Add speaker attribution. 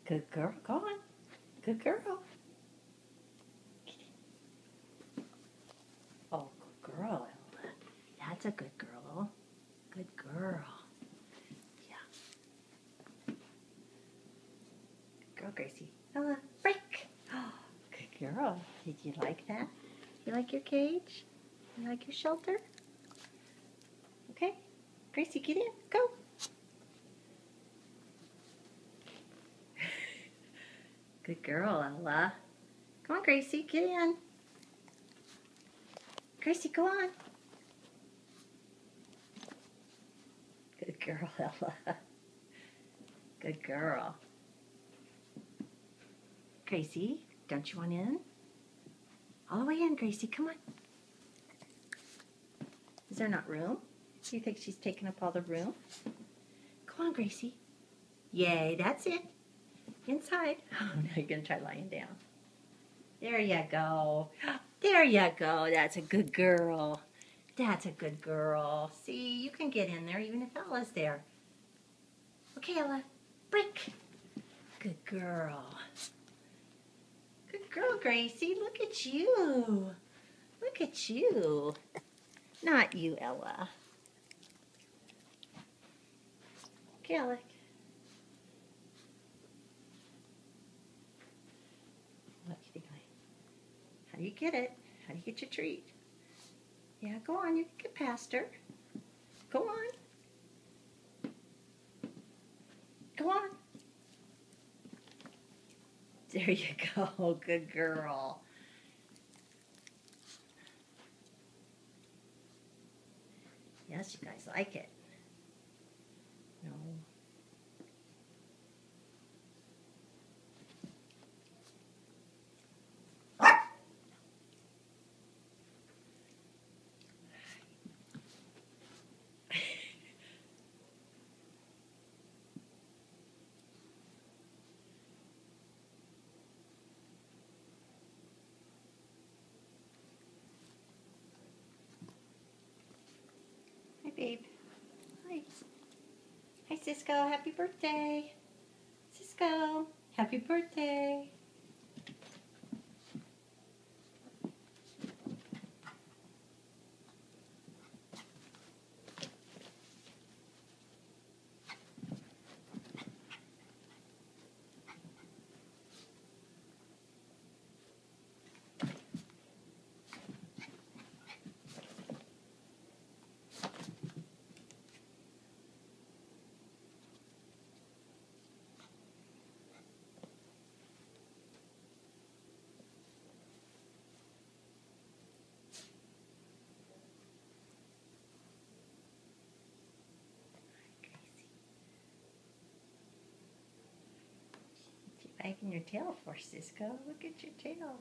Speaker 1: Good girl. Go on. Good girl. Oh, good girl, Ella. That's a good girl. Good girl. Yeah. Good girl, Gracie. Ella, break. Oh, good girl. Did you like that? You like your cage? You like your shelter? Okay. Gracie, get in. Go. Good girl, Ella. Come on, Gracie, get in. Gracie, go on. Good girl, Ella. Good girl. Gracie, don't you want in? All the way in, Gracie, come on. Is there not room? Do you think she's taking up all the room? Come on, Gracie. Yay, that's it. Inside. Oh, now you're going to try lying down. There you go. There you go. That's a good girl. That's a good girl. See, you can get in there even if Ella's there. Okay, Ella. Break. Good girl. Good girl, Gracie. Look at you. Look at you. Not you, Ella. Okay, Ella. What are you doing? How do you get it? How do you get your treat? Yeah, go on. You can get past her. Go on. Go on. There you go. Good girl. Yes, you guys like it. No. Hi, babe. Hi. Hi, Cisco. Happy birthday. Cisco, happy birthday. Wagging your tail for Cisco. Look at your tail.